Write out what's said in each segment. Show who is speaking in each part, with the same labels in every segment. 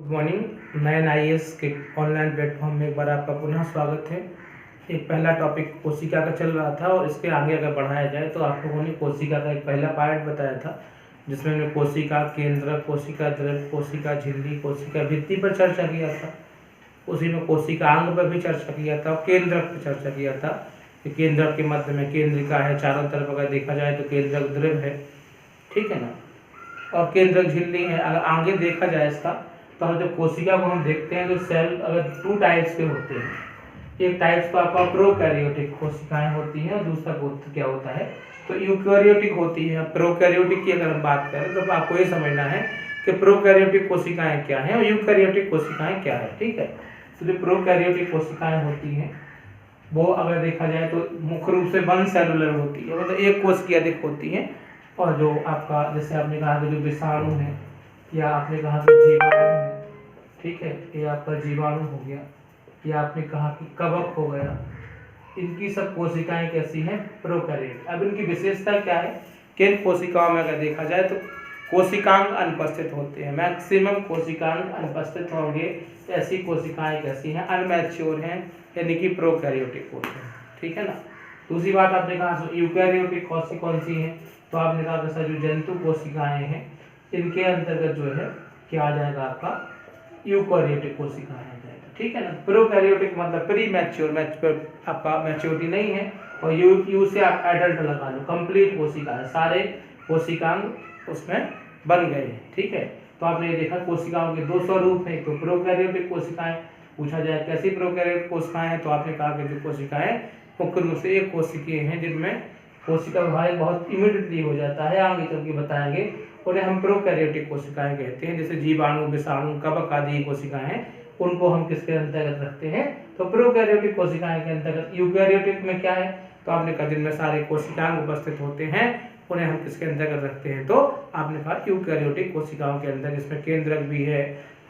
Speaker 1: Good morning. Nayan IAS के online platform में एक बार आपका पुनः स्वागत है। एक पहला टॉपिक कोशिका का चल रहा था और इसके आगे अगर बढ़ाया जाए तो आप लोगों ने कोशिका का एक पहला पार्ट बताया था जिसमें हमने कोशिका केंद्र, कोशिका द्रव्य, कोशिका झिल्ली, कोशिका भित्ति पर चर्चा किया था। उसी में कोशिका अंग पर भी चर्चा किया था और केंद्रक पर चर्चा किया था कि केंद्रक के मध्य में केंद्रिका है, चारों तरफ अगर देखा जाए तो केंद्रक द्रव्य है, ठीक है ना, और केंद्रक झिल्ली है। अगर आगे देखा जाए इसका तो हम जब कोशिका को हम देखते हैं तो सेल अगर टू टाइप्स के होते हैं। एक टाइप्स तो आपका प्रोकैरियोटिक कोशिकाएं होती हैं और दूसरा क्या होता है तो यूकैरियोटिक होती है। प्रोकैरियोटिक की अगर हम बात करें तो आपको ये समझना है कि प्रोकैरियोटिक कोशिकाएं क्या हैं और यूकैरियोटिक कोशिकाएं क्या है, ठीक है। तो जो प्रोकैरियोटिक कोशिकाएं होती हैं वो अगर देखा जाए तो मुख्य रूप से वन सेलुलर होती है, मतलब एक कोश की अधिक होती है। और जो आपका जैसे आपने कहा कि जो विषाणु है या आपने कहा कि जीवाणु है, ठीक है, ये आपका जीवाणु हो गया, या आपने कहा कि कवक हो गया, इनकी सब कोशिकाएं कैसी हैं, प्रोकैरियोट। अब इनकी विशेषता क्या है कि इन कोशिकाओं में अगर देखा जाए तो कोशिकांग अनुपस्थित होते हैं, मैक्सिमम कोशिकांग अनुपस्थित होंगे। ऐसी कोशिकाएं कैसी हैं, अनमैच्योर हैं, यानी कि प्रोकैरियोटिक होते हैं, ठीक है ना। दूसरी बात आपने कहा यूकैरियोटिक कौन सी है, तो आपने कहा कि सर जो जंतु कोशिकाएं हैं इनके अंतर्गत जो है क्या आ जाएगा आपका यूकैरियोटिक कोशिकाएं आ जाएगा, ठीक है ना। प्रोकैरियोटिक मतलब प्री मैच्योर, आपका मैच्योरिटी नहीं है, और यू से आप एडल्ट लगा लो, कंप्लीट कोशिका है, सारे कोशिकांग उसमें बन गए हैं, ठीक है। तो आपने ये देखा कोशिकाओं के दो स्वरूप हैं, तो प्रोकैरियोटिक कोशिकाएं, पूछा जाए कैसी प्रोकैरियोटिक कोशिकाएं हैं, तो आपने कहा कि जो कोशिकाएं मुख्य रूप से एक कोशिकीय हैं जिनमें कोशिका विभाजन बहुत इमीडिएटली हो जाता है, आगे चल के बताएंगे, उन्हें हम प्रोकैरियोटिक कोशिकाएं कहते हैं। जैसे जीवाणु, विषाणु, कवक आदि कोशिकाएं हैं, उनको हम किसके अंतर्गत रखते हैं, तो प्रोकैरियोटिक कोशिकाएं के अंतर्गत। यूकैरियोटिक में क्या है, तो आपने कहा जिनमें सारे कोशिकांग उपस्थित होते हैं उन्हें हम किसके अंतर्गत रखते हैं, तो आपने कहा यूकैरियोटिक कोशिकाओं के अंदर, जिसमें केंद्रक भी है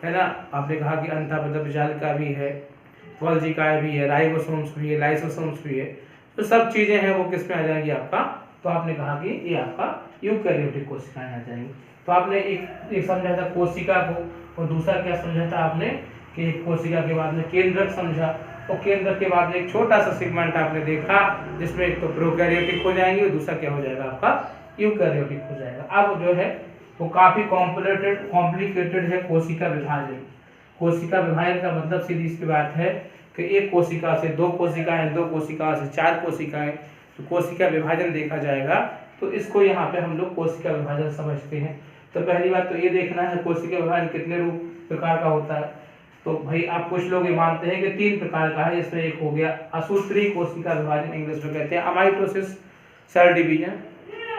Speaker 1: ना, आपने कहा कि अंतःपदजालिका भी है, वल्जिकाएं भी है, राइबोसोम्स भी है, लाइसोसोम्स भी है, तो सब चीजें हैं वो किस में आ जाएंगी आपका, तो आपने कहा कि ये आपका यूकैरियोटिक कोशिकाएं आ जाएंगी। तो आपने एक समझा था कोशिका को, और दूसरा क्या समझा था आपने कि कोशिका के बाद में केंद्रक समझा, और केंद्रक के बाद में एक छोटा सा सेगमेंट आपने देखा जिसमें एक तो प्रोकैरियोटिक हो जाएंगे और दूसरा क्या हो जाएगा आपका यूकैरियोटिक हो जाएगा। अब जो है वो काफी कॉम्प्लिकेटेड है कोशिका विभाजन। कोशिका विभाजन का मतलब सीधी सी बात है कि एक कोशिका से दो कोशिकाएं, दो कोशिका से चार कोशिकाएं, तो कोशिका विभाजन देखा जाएगा। तो इसको यहाँ पे हम लोग कोशिका विभाजन समझते हैं। तो पहली बात तो ये देखना है कोशिका विभाजन कितने प्रकार का होता है। तो भाई आप कुछ लोग ये मानते हैं कि 3 प्रकार का है, इसमें एक हो गया असूत्रीय कोशिका विभाजन, इंग्लिश में कहते हैं अमाइटोसिस सेल डिवीजन।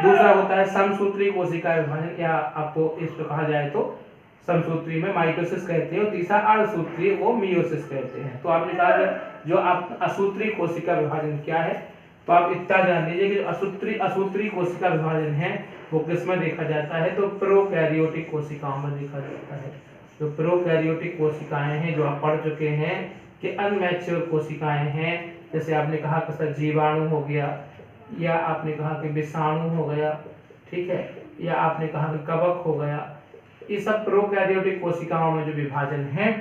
Speaker 1: दूसरा होता है समसूत्रीय कोशिका विभाजन, या आपको इस पर कहा जाए तो समसूत्री में माइटोसिस कहते हैं, और तीसरा अर्धसूत्रीय वो मियोसिस कहते हैं। तो आपने कहा जो आप असूत्रीय कोशिका विभाजन क्या है, तो आप इतना जान लीजिए कि असूत्रीय कोशिका विभाजन है वो किसमें देखा जाता है, तो प्रोकैरियोटिक कोशिकाओं में देखा जाता है। जो प्रोकैरियोटिक कोशिकाएं हैं जो आप पढ़ चुके हैं कि अनमैच्योर कोशिकाएं हैं, जैसे आपने कहा कि सर जीवाणु हो गया, या आपने कहा कि विषाणु हो गया, ठीक है, या आपने कहा कि कवक हो गया, ये सब प्रोकैरियोटिक कोशिकाओं में जो विभाजन है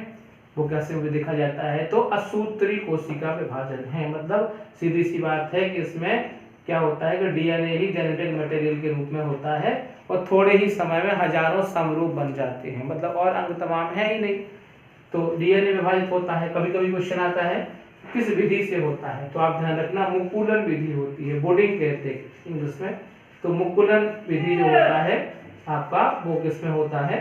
Speaker 1: वो कैसे हुए देखा जाता है, तो असूत्रीय कोशिका विभाजन है। मतलब सीधी सी बात है कि इसमें क्या होता है कि डीएनए ही जेनेटिक मटेरियल के रूप में होता है और थोड़े ही समय में हजारों समरूप बन जाते हैं, मतलब और अंग तमाम है ही नहीं। तो डीएनए विभाजित होता है, कभी कभी क्वेश्चन आता है किस विधि से होता है, तो आप ध्यान रखना मुकुलन विधि होती है, बोर्डिंग कहते हैं इंग्लिश में। तो मुकुलन विधि जो होता है आपका वो किसमें होता है,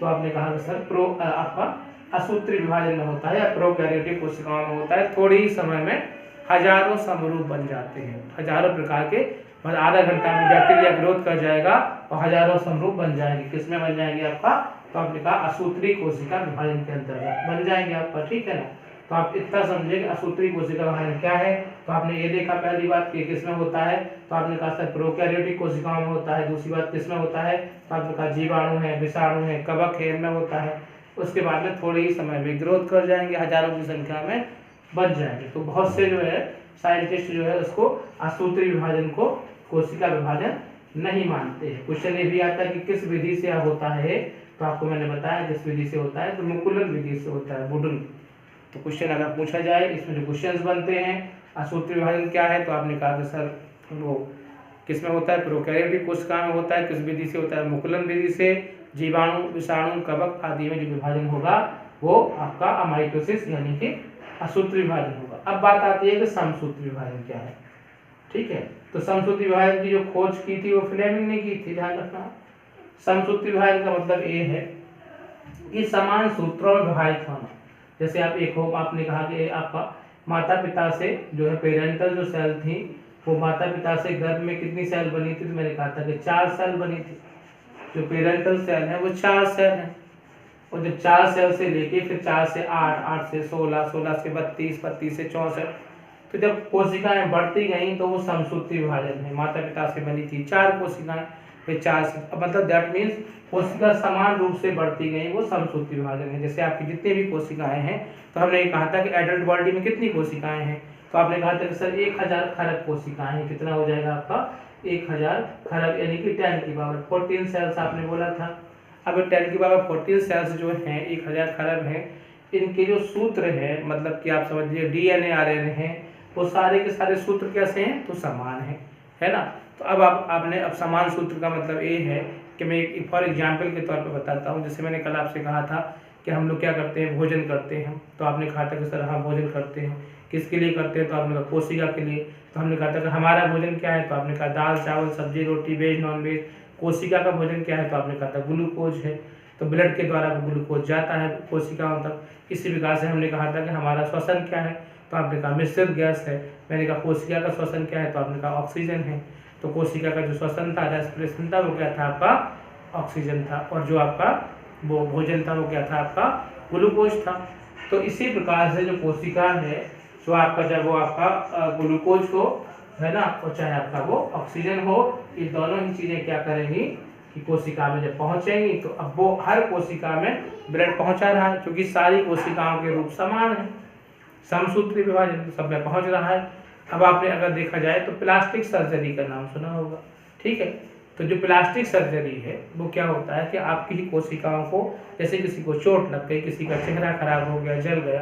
Speaker 1: तो आपने कहा कि सर आपका असूत्रीय विभाजन में होता है या प्रोकैरियोटिक कोशिकाओं में होता है। थोड़े ही समय में हजारों समरूप बन जाते हैं, हजारों प्रकार के, मतलब आधा घंटा में बैक्टीरिया ग्रोथ कर जाएगा और हजारों समरूप बन जाएंगे। किसमें बन जाएंगे आपका, तो आपने कहा असूत्रीय कोशिका विभाजन के अंतर्गत बन जाएंगे आपका, ठीक है ना। तो आप इतना समझे कि असूत्रीय कोशिका विभाजन क्या है। तो आपने ये देखा पहली बात कि किसमें होता है, तो आपने कहा सर प्रोकैरियोटिक कोशिकाओं में होता है। दूसरी बात किसमें होता है, तो आपने कहा जीवाणु है, विषाणु है, कवक है, इनमें होता है। उसके बाद में थोड़े ही समय में ग्रोथ कर जाएंगे, हजारों की संख्या में बन जाएंगे। तो बहुत से जो है साइंटिस्ट जो है उसको असूत्रीय विभाजन को कोशिका विभाजन नहीं मानते हैं। क्वेश्चन ये भी आता है कि किस विधि से होता है, तो आपको मैंने बताया किस विधि से होता है, तो मुकुलन विधि से होता है, वुडन। तो क्वेश्चन अगर पूछा जाए, इसमें जो क्वेश्चंस बनते हैं असूत्री विभाजन क्या है, तो आपने कहा कि सर वो किस में होता है, प्रोकैरियोटिक कोशिका में होता है, किस विधि से होता है, मुकुलन विधि से। जीवाणु, विषाणु, कवक आदि में जो विभाजन होगा वो आपका अमाइटोसिस यानी कि असूत्री विभाजन होगा। अब बात आती है कि समसूत्री विभाजन क्या है, ठीक है। तो समसूत्री विभाजन की जो खोज की थी वो फ्लेमिंग ने की थी, ध्यान रखना। समसूत्री विभाजन का मतलब ये है कि समान सूत्रों में विभाजित होना। जैसे आप एक हो, आपने कहा कि आपका माता पिता से जो है पेरेंटल जो सेल थी वो माता पिता से गर्भ में कितनी सेल बनी थी, तो मैंने कहा था कि 4 सेल बनी थी। जो पेरेंटल सेल है वो 4 सेल है, और जब 4 सेल से लेके फिर 4 से 8, 8 से 16, 16 से 32, 32 से 64, तो जब कोशिकाएं बढ़ती गई तो वो समसूत्री विभाजन है। माता पिता से बनी थी 4 कोशिकाएं, फिर 4 से, मतलब दैट मीन्स कोशिका समान रूप से बढ़ती गई, वो समसूत्री विभाजन है। जैसे आपकी जितनी भी कोशिकाएं हैं, तो हमने ये कहा था कि एडल्ट बॉडी में कितनी कोशिकाएं हैं, तो आपने कहा था कि सर 1000 खरब कोशिकाएं हैं। कितना हो जाएगा आपका 1000 खरब, यानी कि 10 की पावर 14 सेल्स आपने बोला था। अब 10 की पावर 14 सेल्स जो हैं 1000 खरब हैं, इनके जो सूत्र है, मतलब कि आप समझिए डीएनए आरएनए हैं, वो सारे के सारे सूत्र कैसे हैं, तो समान है ना। तो अब आपने अब समान सूत्र का मतलब ये है कि मैं एक फॉर एग्जाम्पल के तौर पे बताता हूँ। जैसे मैंने कल आपसे कहा था कि हम लोग क्या करते हैं, भोजन करते हैं। तो आपने कहा था कि सर हाँ भोजन करते हैं, किसके लिए करते हैं, तो आपने कहा कोशिका के लिए। तो हमने कहा था कि हमारा भोजन क्या है, तो आपने कहा दाल चावल सब्जी रोटी वेज नॉन वेज। कोशिका का भोजन क्या है, तो आपने कहा था ग्लूकोज है। तो ब्लड के द्वारा ग्लूकोज जाता है कोशिकाओं तक। इसी प्रकार से हमने कहा था कि हमारा श्वसन क्या है, तो आपने कहा मिश्रित गैस है। मैंने कहा कोशिका का श्वसन क्या है, तो आपने कहा ऑक्सीजन है। तो कोशिका का जो श्वसन था, रेस्पिरेशन था, वो क्या था आपका ऑक्सीजन था, और जो आपका वो भोजन था वो क्या था आपका ग्लूकोज था। तो इसी प्रकार से जो कोशिका है, जो आपका जब वो आपका ग्लूकोज हो, है ना, और चाहे आपका वो ऑक्सीजन हो, ये दोनों ही चीजें क्या करेंगी कि कोशिका में जब पहुंचेंगी, तो अब वो हर कोशिका में ब्लड पहुंचा रहा है, क्योंकि सारी कोशिकाओं के रूप समान है, समसूत्री विभाजन सब में पहुंच रहा है। अब आपने अगर देखा जाए तो प्लास्टिक सर्जरी का नाम सुना होगा, ठीक है। तो जो प्लास्टिक सर्जरी है वो क्या होता है कि आपकी ही कोशिकाओं को, जैसे किसी को चोट लग गई, किसी का चेहरा खराब हो गया, जल गया,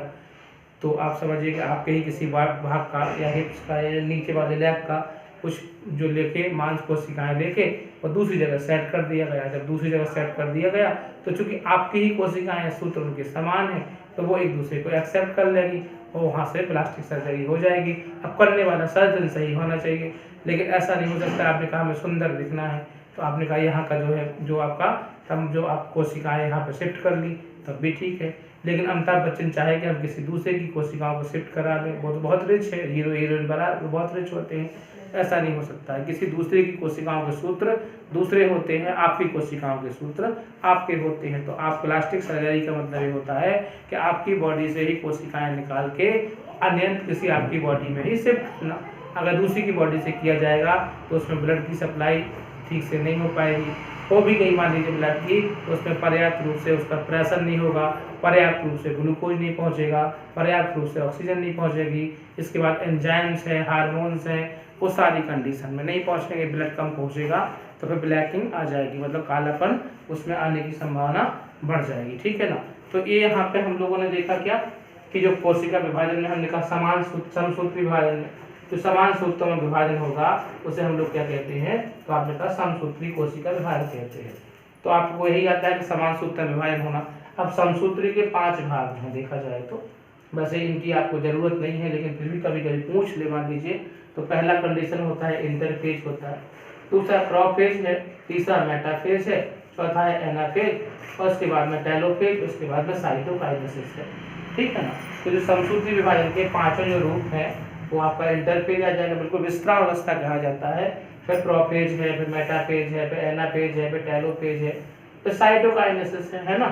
Speaker 1: तो आप समझिए कि आपके ही किसी भाग का या हिप्स का या नीचे वाले लेग का कुछ जो लेके मांस कोशिकाएं लेके और दूसरी जगह सेट कर दिया गया। जब दूसरी जगह सेट कर दिया गया तो चूंकि आपकी ही कोशिकाएं सूत्र उनके समान है, तो वो एक दूसरे को एक्सेप्ट कर लेगी और वहाँ से प्लास्टिक सर्जरी हो जाएगी। अब करने वाला सर्जन सही होना चाहिए, लेकिन ऐसा नहीं हो सकता। आपने कहा हमें सुंदर दिखना है, तो आपने कहा यहाँ का जो है जो आपका तब जो आप कोशिकाएं यहाँ पर शिफ्ट कर ली तब भी ठीक है, लेकिन अमिताभ बच्चन चाहे कि हम किसी दूसरे की कोशिकाओं को शिफ्ट करा दें, वो तो बहुत रिच है, हीरो हीरोइन बना बहुत रिच होते हैं, ऐसा नहीं हो सकता है। किसी दूसरे की कोशिकाओं के सूत्र दूसरे होते हैं, आपकी कोशिकाओं के सूत्र आपके होते हैं। तो आप प्लास्टिक सर्जरी का मतलब ये होता है कि आपकी बॉडी से ही कोशिकाएं निकाल के अन्य किसी आपकी बॉडी में ही शिफ्ट करना। अगर दूसरी की बॉडी से किया जाएगा तो उसमें ब्लड की सप्लाई ठीक से नहीं हो पाएगी, हो भी गई मान लीजिए ब्लड की, तो उसमें पर्याप्त रूप से उसका प्रेशर नहीं होगा, पर्याप्त रूप से ग्लूकोज नहीं पहुंचेगा, पर्याप्त रूप से ऑक्सीजन नहीं पहुंचेगी। इसके बाद एंजाइम्स हैं, हार्मोन्स हैं, वो सारी कंडीशन में नहीं पहुंचेंगे, ब्लड कम पहुंचेगा, तो फिर ब्लैकिंग आ जाएगी, मतलब कालापन उसमें आने की संभावना बढ़ जाएगी, ठीक है ना। तो ये यहाँ पे हम लोगों ने देखा क्या कि जो कोशिका विभाजन में हमने कहा समान समसूत्री विभाजन में जो समान सूत्रों में विभाजन होगा उसे हम लोग क्या कहते हैं, तो आपने कहा समसूत्री कोशिका विभाजन कहते हैं। तो आपको यही आता है कि समान सूत्र में विभाजन होना। अब समसूत्री के 5 भाग हैं देखा जाए तो, वैसे इनकी आपको जरूरत नहीं है, लेकिन फिर भी कभी कभी पूछ ले मान लीजिए। तो पहला कंडीशन होता है इंटरफेज होता है, दूसरा प्रोफेज है, तीसरा मेटाफेज है, चौथा है एनाफेज, और उसके बाद में टेलोफेज, उसके बाद में साइटोकाइनेसिस है, ठीक है ना। तो जो समसूत्री विभाजन के 5 जो रूप हैं वो आपका इंटरफेज आ जाएगा, बिल्कुल विस्तारावस्था कहा जाता है, फिर प्रोफेज है, फिर मेटाफेज है, फिर एनाफेज है, फिर टेलोफेज है, फिर साइटोकाइनेसिस है ना।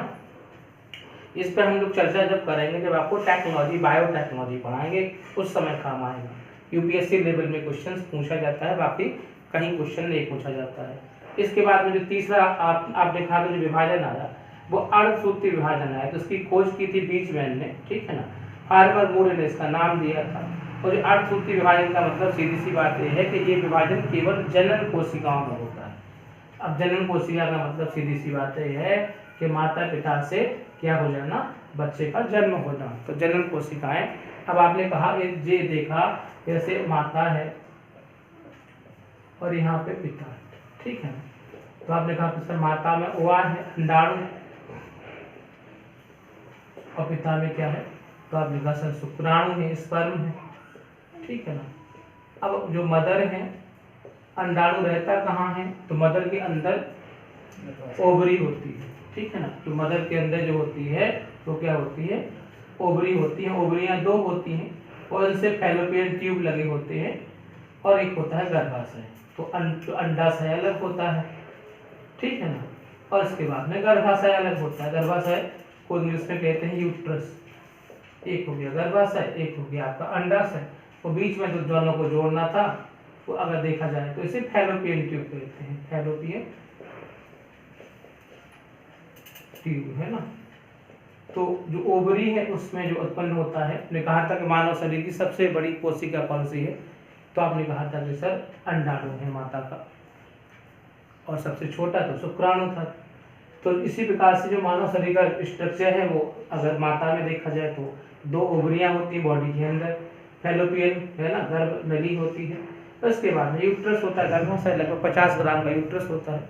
Speaker 1: इस पर हम लोग चर्चा जब करेंगे जब आपको टेक्नोलॉजी बायोटेक्नोलॉजी पढ़ाएंगे उस समय काम आएगा। यूपीएससी लेवल में क्वेश्चंस पूछा जाता है, बाकी कहीं क्वेश्चन नहीं पूछा जाता है। इसके बाद में जो तीसरा आप देखा तो जो विभाजन आया वो अर्धसूत्री विभाजन आया, तो उसकी खोज की थी बीचमैन ने, ठीक है ना। फार्मर मूर ने इसका नाम दिया था। और जो अर्धसूत्री विभाजन का मतलब सीधी सी बात यह है कि ये विभाजन केवल जनन कोशिकाओं में होता है। अब जनन कोशिका का मतलब सीधी सी बात यह है कि माता पिता से क्या हो जाना, बच्चे का जन्म होना, तो जनन कोशिकाएं। अब आपने कहा ये देखा जैसे माता है और यहाँ पे पिता, ठीक है। तो आपने कहा कि सर माता में ओवा है, अंडाणु, और पिता में क्या है, तो आपने कहा सर शुक्राणु है, स्पर्म है, ठीक है ना। अब जो मदर है, अंडाणु रहता कहाँ है, तो मदर के अंदर ओवरी होती है, ठीक है ना। तो मदर के अंदर जो होती है तो क्या होती है, ओवरी होती है। ओवरियां दो होती हैं और इनसे फैलोपियन ट्यूब लगे होते हैं, और एक होता है गर्भाशय। तो अंडाशय अलग होता है, ठीक है ना, और इसके बाद में गर्भाशय अलग होता है। गर्भाशय को इंग्लिश में कहते हैं यूट्रस। एक हो गया गर्भाशय, एक हो गया आपका अंडाशय, तो बीच में जो दोनों को जोड़ना था, तो अगर देखा जाए तो इसे फैलोपियन ट्यूब कहते हैं, फैलोपियन ट्यूब, है ना। तो जो ओवरी है उसमें जो उत्पन्न होता है, आपने कहा था कि मानव शरीर की सबसे बड़ी कोशिका कौन सी है, तो आपने कहा था कि सर अंडाणु है माता का, और सबसे छोटा तो शुक्राणु था। तो इसी प्रकार से जो मानव शरीर का स्ट्रक्चर है, वो अगर माता में देखा जाए तो दो ओवरियां होती है बॉडी के अंदर, फैलोपियन है ना, गर्भ नली होती है। तो इसके बाद में यूट्रस होता है, गर्भाशय लगभग 50 ग्राम का यूट्रस होता है।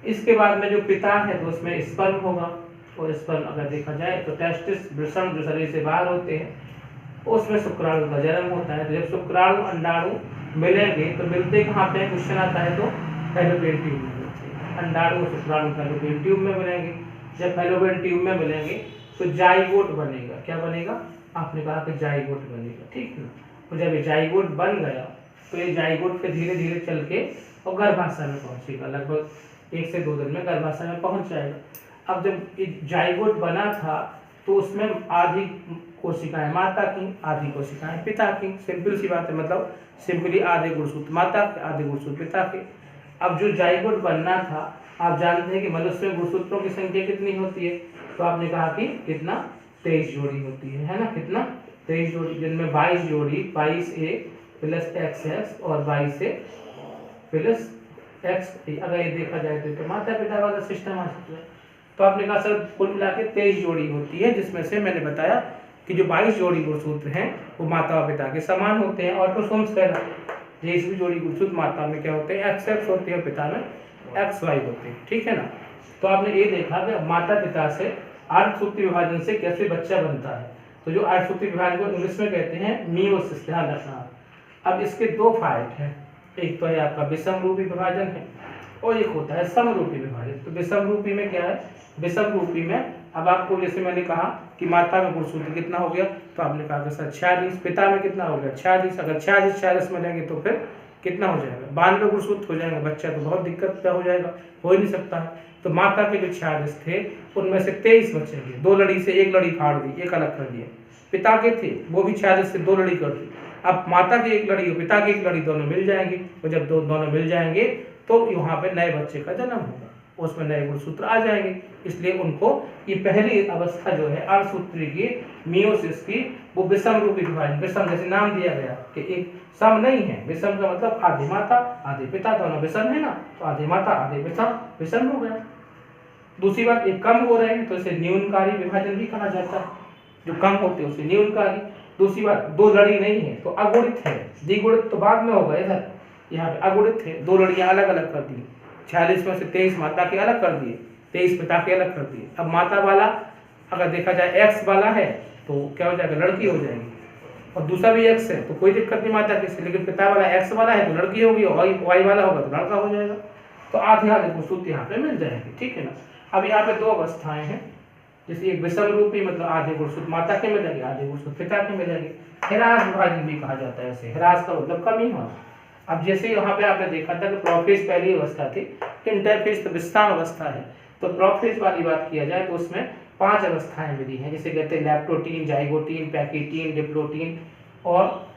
Speaker 1: इसके बाद में जो पिता है तो उसमें स्पर्म होगा, और स्पर्म अगर देखा जाए तो टेस्टिस, वृषण जो शरीर से बाहर होते हैं, उसमें शुक्राणु का जन्म होता है। तो जब शुक्राणु अंडाणु मिलेंगे तो मिलते कहाँ पे, क्वेश्चन आता है, तो फैलोपियन ट्यूब में मिलते हैं। अंडाणु और शुक्राणु फैलोपियन ट्यूब में मिलेंगे। जब फैलोपियन ट्यूब में मिलेंगे तो जाइगोट बनेगा। क्या बनेगा, आपने कहा कि जाइगोट बनेगा, ठीक है ना। तो जब ये जाइगोट बन गया तो ये जाइगोट पे धीरे धीरे चल के और गर्भाशय में पहुंचेगा, लगभग 1 से 2 दिन में गर्भाशय में पहुंच जाएगा। अब जब ये जाइगोट बना था तो उसमें आधी कोशिकाएं माता की, आधी कोशिकाएं पिता की, सिंपल सी बात है, मतलब सिंपली आधे गुणसूत्र माता के, आधे गुणसूत्र पिता के। अब जो जाइगोट बनना था, आप जानते हैं कि मनुष्य में गुणसूत्रों की संख्या कितनी होती है, तो आपने कहा कि कितना, 23 जोड़ी होती है ना, कितना, 23 जोड़ी, जिनमें 22 जोड़ी 22A प्लस XX और 22A प्लस X। अगर ये देखा जाए तो माता पिता वाला सिस्टम आ सकता है। तो आपने कहा सर कुल मिला के 23 जोड़ी होती है, जिसमें से मैंने बताया कि जो 22 जोड़ी गुणसूत्र हैं वो माता और पिता के समान होते हैं, ऑटोसोम्स कहलाते हैं। 23 जोड़ी गुणसूत्र माता में क्या होते हैं, XX होते हैं, पिता में XY होते हैं, ठीक है ना। तो आपने ये देखा कि माता पिता से अर्धसूत्री विभाजन से कैसे बच्चा बनता है। तो जो अर्धसूत्री विभाजन को इंग्लिश में कहते हैं मियोसिस, ध्यान रखना। अब इसके 2 फायदे हैं, एक तो है आपका विषम रूपी विभाजन है और एक होता है समरूपी विभाजन। तो विषम रूपी में क्या है, विषम रूपी में अब आपको जैसे मैंने कहा कि माता में गुणसूत्र कितना हो गया, तो आपने कहा कि सर 46, पिता में कितना हो गया 46, अगर 46 मिलेंगे तो फिर कितना हो जाएगा, 92 गुणसूत्र हो जाएगा, बच्चा तो बहुत दिक्कत क्या हो जाएगा, हो ही नहीं सकता है। तो माता के जो 46 थे उनमें से 23 बचेंगे, 2 लड़ी से 1 लड़ी फाड़ दी, एक अलग कर दिया। पिता के थे वो भी 46 से 2 लड़ी कर दी। अब माता की 1 लड़ी और पिता की 1 लड़ी दोनों मिल जाएंगे, और जब दोनों मिल जाएंगे तो यहाँ पे नए बच्चे का जन्म होगा, उसमें नए गुणसूत्र आ जाएंगे। इसलिए उनको ये पहली अवस्था जो है अर्धसूत्री की, मियोसिस की, वो विषम रूपी विभाजन, विषम जैसे नाम दिया गया कि एक सम नहीं है, विषम का मतलब आधे माता आधे पिता, दोनों विषम है ना, तो आधे माता आधे पिता विषम हो गया। दूसरी बात, एक कम हो रहे हैं तो इसे न्यूनकारी विभाजन भी कहा जाता है, जो कम होते हैं उसे न्यूनकारी। दूसरी बात, 2 लड़ी नहीं है तो अगुणित है, द्विगुणित तो बाद में होगा, इधर यहाँ पे अगुणित है, 2 लड़ियां अलग अलग कर दी, 46 में से 23 माता के अलग कर दिए, 23 पिता के अलग कर दिए। अब माता वाला अगर देखा जाए X वाला है तो क्या हो जाएगा, लड़की हो जाएगी, और दूसरा भी X है तो कोई दिक्कत नहीं माता की, लेकिन पिता वाला X वाला है तो लड़की होगी, और Y वाला होगा तो लड़का हो जाएगा। तो आधे आधे गुणसूत्र यहाँ पे मिल जाएंगे, ठीक है ना। अब यहाँ पे 2 अवस्थाएं हैं, जैसे एक विषम रूपी मतलब आधे गुणसूत्र माता के मिलेंगे, आधे गुणसूत्र पिता के मिलेंगे। ह्रास विभाजन भी कहा जाता है इसे, ह्रास का मतलब कमी होना। अब जैसे यहाँ पे आपने देखा था कि प्रोफेज पहली अवस्था थी, इंटरफेज तो विश्राम अवस्था है। तो प्रोफेज वाली बात किया जाए तो उसमें 5 अवस्थाएं मिली हैं, जैसे कहते हैं लैप्टोटीन, जाइगोटीन, पैकेटीन, डिप्लोटीन और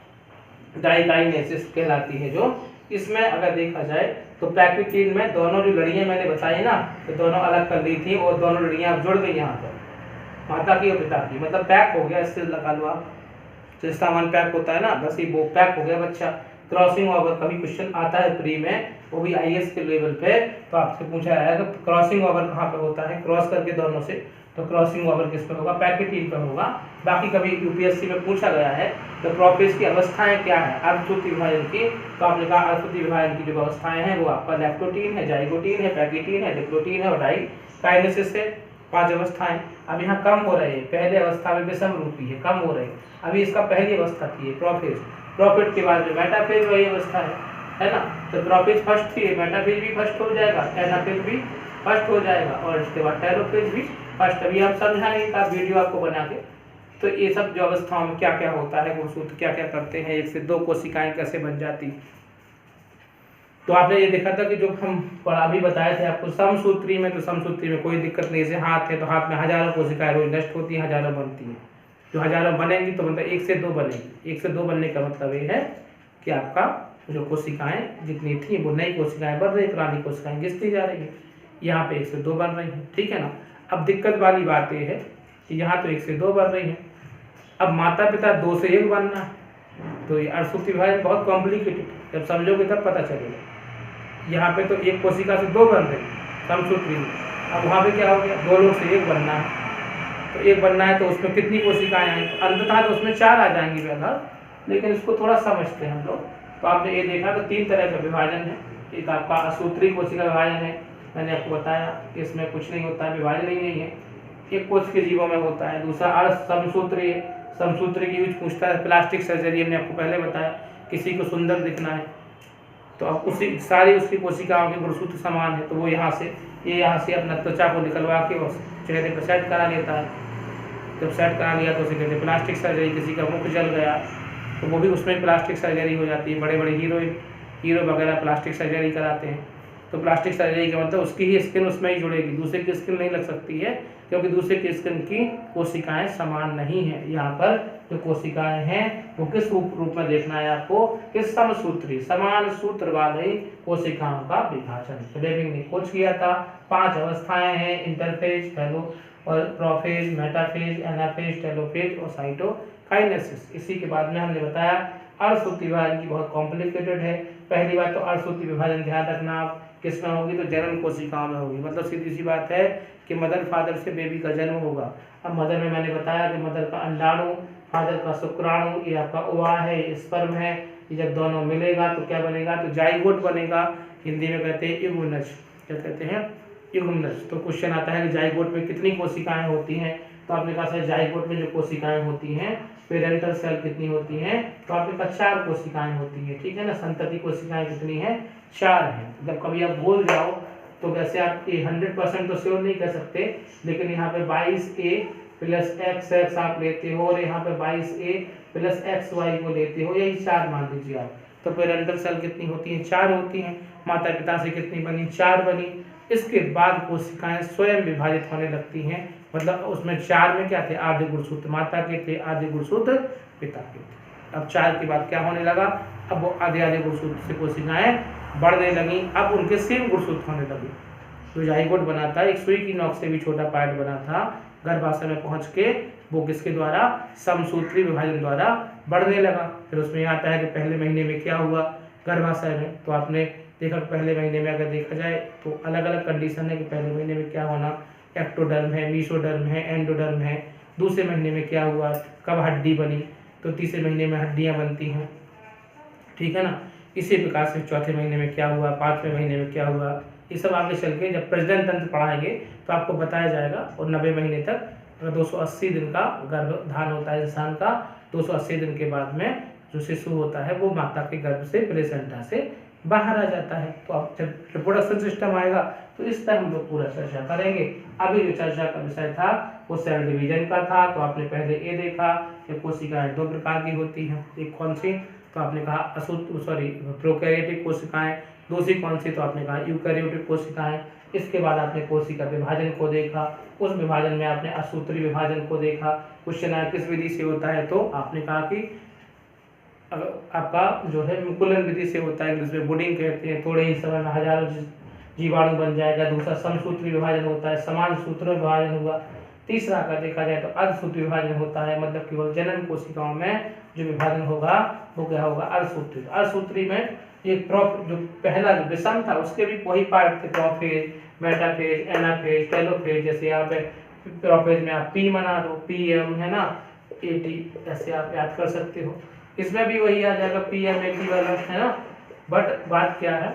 Speaker 1: डाइकाइनेसिस कहलाती है। जो इसमें अगर देखा जाए तो पैकेटीन में दोनों जो लड़ियां मैंने बताई ना, तो दोनों अलग कर ली थी और दोनों लड़ियां जुड़ गई यहाँ पर, माता की और पिता की, मतलब पैक हो गया, इससे लगा लो आप, जैसे सामान पैक होता है ना, बस ये वो पैक हो गया बच्चा। क्रॉसिंग अगर कभी क्वेश्चन आता है प्री में वो भी आईएएस के लेवल पे, तो आपसे पूछा जाएगा क्रॉसिंग ओवर कहाँ पे होता है, क्रॉस करके दोनों से, तो क्रॉसिंग ओवर किस पे होगा, पैकेटिंग पे होगा। बाकी कभी यूपीएससी में पूछा गया है तो प्रोफेज की अवस्थाएं क्या है अर्धसूत्री विभाजन की, तो आपने कहा अर्धसूत्री विभाजन की जो अवस्थाएं हैं वो आपका लैक्टोटीन है, जाइगोटीन है, पैकेटीन है, डिप्लोटीन है और डाइकाइनेसिस है, 5 अवस्थाएं। अब यहाँ कम हो रही है, पहले अवस्था में विषम रूपी है, कम हो रही है। अभी इसका पहली अवस्था थी प्रोफेज, प्रोफेज के बाद में मेटाफेज वही अवस्था है ना, तो प्रोफेज फर्स्ट थी, मेटाफेज भी फर्स्ट हो जाएगा, एनाफेज भी फर्स्ट हो जाएगा और इसके बाद टेलोफेज भी फर्स्ट। अभी हम समझाएंगे का वीडियो आपको बना के, तो ये सब जो अवस्थाओं में क्या क्या होता है, गुणसूत्र क्या क्या करते हैं, 1 से 2 कोशिकाएं कैसे बन जाती। तो आपने ये देखा था कि जो हम अभी बताए थे आपको समसूत्री में, तो समसूत्री में कोई दिक्कत नहीं, जैसे हाथ है तो हाथ में हजारों कोशिकाएं रोज नष्ट होती हैं, हजारों बनती हैं, जो हजारों बनेंगी तो मतलब 1 से 2 बनेगी। 1 से 2 बनने का मतलब ये है कि आपका जो कोशिकाएं जितनी थी वो नई कोशिकाएं बढ़ रही, पुरानी कोशिकाएं घिसती जा रही है। यहाँ पे 1 से 2 बन रही हैं, ठीक है ना। अब दिक्कत वाली बात ये है कि यहाँ तो 1 से 2 बन रही है, अब माता पिता 2 से 1 बनना है, तो ये अर्धसूत्री विभाजन बहुत कॉम्प्लिकेटेड, जब समझोगे तब पता चलेगा। यहाँ पे तो 1 कोशिका से 2 बन रही समसूत्री में, अब वहाँ पे क्या हो गया, 2 लोग से 1 बनना है, तो 1 बनना है तो उसमें कितनी कोशिकाएं आएंगी, तो अंततः तो उसमें 4 आ जाएंगी व्यवहार, लेकिन इसको थोड़ा समझते हैं हम लोग। तो आपने ये देखा तो 3 तरह का विभाजन है, एक आपका असूत्री कोशिका विभाजन है, मैंने आपको बताया कि इसमें कुछ नहीं होता है, विभाजन ही नहीं है, एक कोश के जीवों में होता है। दूसरा अर्ध समसूत्री है, समसूत्री की यूज पूछता है प्लास्टिक सर्जरी, हमने आपको पहले बताया, किसी को सुंदर दिखना है तो अब उसी सारी उसकी कोशिकाओं के गुणसूत्र समान है, तो वो यहाँ से अपना त्वचा को निकलवा के और चेहरे पर सेट करा लेता है। जब सेट करा लिया तो उसे कहते हैं प्लास्टिक सर्जरी। किसी का मुख जल गया तो वो भी उसमें प्लास्टिक सर्जरी हो जाती है, बड़े बड़े हीरो वगैरह प्लास्टिक सर्जरी कराते हैं। तो प्लास्टिक सर्जरी का मतलब उसकी ही स्किन उसमें ही जुड़ेगी, दूसरे की स्किन नहीं लग सकती है, क्योंकि दूसरे की स्किन की कोशिकाएं समान नहीं है। यहाँ पर जो कोशिकाएं हैं वो किस रूप में देखना है आपको, किस समसूत्री समान सूत्र वाली कोशिकाओं का विभाजन। फ्लेमिंग ने खोज किया था। 5 अवस्थाएं हैं, इंटरफेज, और प्रोफेज, मेटाफेज, एनाफेज, टेलोफेज और साइटोकाइनेसिस। इसी के बाद में हमने बताया अर्धसूत्री विभाजन की बहुत कॉम्प्लिकेटेड है। पहली बात तो अर्धसूत्री विभाजन ध्यान रखना आप किसमें होगी, तो जनन कोशिकाओं में होगी। मतलब सीधी सी बात है कि मदर फादर से बेबी का जन्म होगा। अब मदर में मैंने बताया कि मदर का अंडाणु, फादर का शुक्राणु, ये आपका ओवा है, ये स्पर्म है, ये जब दोनों मिलेगा तो क्या बनेगा, तो जाइगोट बनेगा। हिंदी में कहते हैं युग्मनज, क्या कहते हैं, युग्मनज। तो क्वेश्चन आता है कि जाइगोट में कितनी कोशिकाएं होती हैं, तो आपने कहा सर जाइगोट में जो कोशिकाएं होती हैं पेरेंटल सेल कितनी होती हैं, तो आपके पास 4 कोशिकाएं होती हैं, ठीक है ना। संतति कोशिकाएं कितनी हैं, 4 हैं। जब कभी आप भूल जाओ तो वैसे आप 100% तो श्योर नहीं कर सकते, लेकिन यहाँ पे 22A प्लस XX आप लेते हो और यहाँ पे 22A प्लस XY को लेते हो, यही 4 मान लीजिए आप। तो पेरेंटल सेल कितनी होती हैं, 4 होती हैं। माता पिता से कितनी बनी, 4 बनी। इसके बाद कोशिकाएं स्वयं विभाजित होने लगती हैं, मतलब उसमें 4 में क्या थे, आधे गुणसूत्र माता के थे, आधे गुणसूत्र पिता के थे। अब 4 के बाद क्या होने लगा, अब वो आधे गुणसूत्र से कोशिकाएं बढ़ने लगी, अब उनके सेम गुणसूत्र होने लगे। जो जाइगोट बना था, एक सुई की नोक से भी छोटा पार्ट बना था, गर्भाशय में पहुंच के वो किसके द्वारा, समसूत्री विभाजन द्वारा बढ़ने लगा। फिर उसमें आता है कि पहले महीने में क्या हुआ गर्भाशय में, तो आपने देखा पहले महीने में अगर देखा जाए तो अलग अलग कंडीशन है कि पहले महीने में क्या होना, एक्टोडर्म है, मीसोडर्म है, एंडोडर्म है। दूसरे महीने में क्या हुआ, कब हड्डी बनी, तो तीसरे महीने में हड्डियां बनती हैं, ठीक है ना। इसी प्रकार से चौथे महीने में क्या हुआ, 5वें महीने में क्या हुआ, ये सब आगे चल के जब प्रजनन तंत्र पढ़ाएंगे तो आपको बताया जाएगा। और 90 महीने तक 280 दिन का गर्भधान होता है इंसान का, 280 दिन के बाद में जो शिशु होता है वो माता के गर्भ से प्लेसेंटा से बाहर आ जाता है। तो अब जब रिप्रोडक्शन सिस्टम आएगा तो इस पर हम लोग पूरा चर्चा करेंगे। अभी जो चर्चा का विषय था वो सेल डिवीजन का था। तो आपने पहले ये देखा कि कोशिकाएं 2 प्रकार की होती हैं, एक कौन सी, तो आपने कहा प्रोकैरियोटिक कोशिकाएं, दूसरी कौन सी, तो आपने कहा यूकैरियोटिक कोशिकाएं। इसके बाद आपने कोशिका विभाजन को देखा, उस विभाजन में आपने असूत्री विभाजन को देखा। क्वेश्चन आया किस विधि से होता है, तो आपने कहा कि आपका जो है मुकुलन विधि से होता है, जिसमें बुडिंग कहते हैं, थोड़े ही समय में हजारों जीवाणु बन जाएगा। दूसरा समसूत्री विभाजन होता है, समान सूत्र में विभाजन हुआ। तीसरा अगर देखा जाए तो अर्धसूत्री विभाजन होता है, मतलब केवल जनन कोशिकाओं में जो विभाजन होगा वो क्या होगा, अर्धसूत्री। अर्धसूत्री में एक जो पहला जो विषम था उसके भी वही पार्ट थे, प्रोफेज, मेटाफेज, एनाफेज, टेलोफेज। जैसे यहाँ पे प्रोफेज में आप पी बना दो, पीएम है ना, एटी, ऐसे आप याद कर सकते हो। इसमें भी वही आ जाएगा पीएम एटी वाला, है ना। बट बात क्या है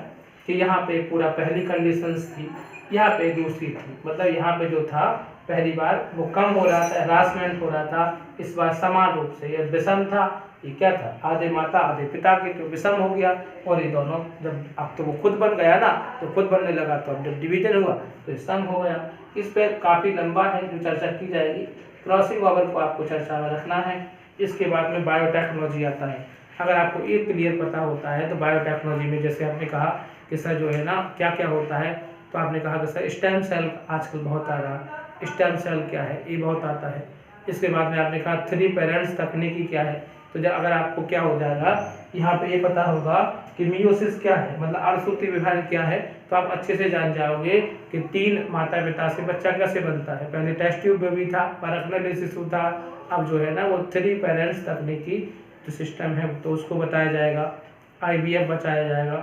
Speaker 1: कि यहाँ पे पूरा पहली कंडीशंस थी, यहाँ पे दूसरी थी। मतलब यहाँ पे जो था पहली बार वो कम हो रहा था, हरासमेंट हो रहा था, इस बार समान रूप से। ये विषम था, ये क्या था, आधे माता आधे पिता के, तो विषम हो गया। और ये दोनों जब अब तो वो खुद बन गया ना, तो खुद बनने लगा, तो अब जब डिवीजन हुआ तो सम हो गया। इस पर काफ़ी लंबा है जो चर्चा की जाएगी, क्रॉसिंग ओवर को आपको चर्चा में रखना है। इसके बाद में बायोटेक्नोलॉजी आता है। अगर आपको ये क्लियर पता होता है तो बायोटेक्नोलॉजी में जैसे आपने कहा कि सर जो है ना क्या क्या होता है, तो आपने कहा कि सर स्टेम सेल आजकल बहुत आ रहा है, स्टेम सेल क्या है ये बहुत आता है। इसके बाद में आपने कहा 3 पेरेंट्स तकनीकी क्या है। तो जब अगर आपको क्या हो जाएगा यहाँ पे ये पता होगा कि मियोसिस क्या है, मतलब अर्धसूत्री विभाजन क्या है, तो आप अच्छे से जान जाओगे कि 3 माता पिता से बच्चा कैसे बनता है। पहले टेस्ट ट्यूब बेबी था, परखनल शिशु था, अब जो है ना वो 3 पेरेंट्स तकनीकी जो सिस्टम है तो उसको बताया जाएगा, IVF बताया जाएगा,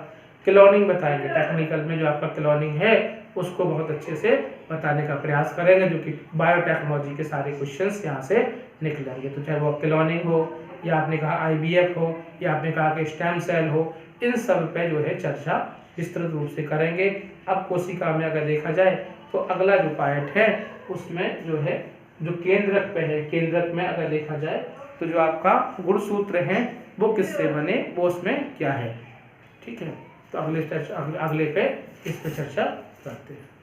Speaker 1: क्लोनिंग बताएंगे, टेक्निकल में जो आपका क्लोनिंग है उसको बहुत अच्छे से बताने का प्रयास करेंगे, जो कि बायोटेक्नोलॉजी के सारे क्वेश्चंस यहाँ से निकलेंगे। तो चाहे वो क्लोनिंग हो या आपने कहा IVF हो या आपने कहा कि स्टेम सेल हो, इन सब पे जो है चर्चा विस्तृत रूप से करेंगे। अब कोशिका में अगर देखा जाए तो अगला जो पार्ट है उसमें जो है जो केंद्रक पे है, केंद्रक में अगर देखा जाए तो जो आपका गुणसूत्र है वो किससे बने, वो उसमें क्या है। ठीक है, तो अगले पे इस पे चर्चा करते हैं।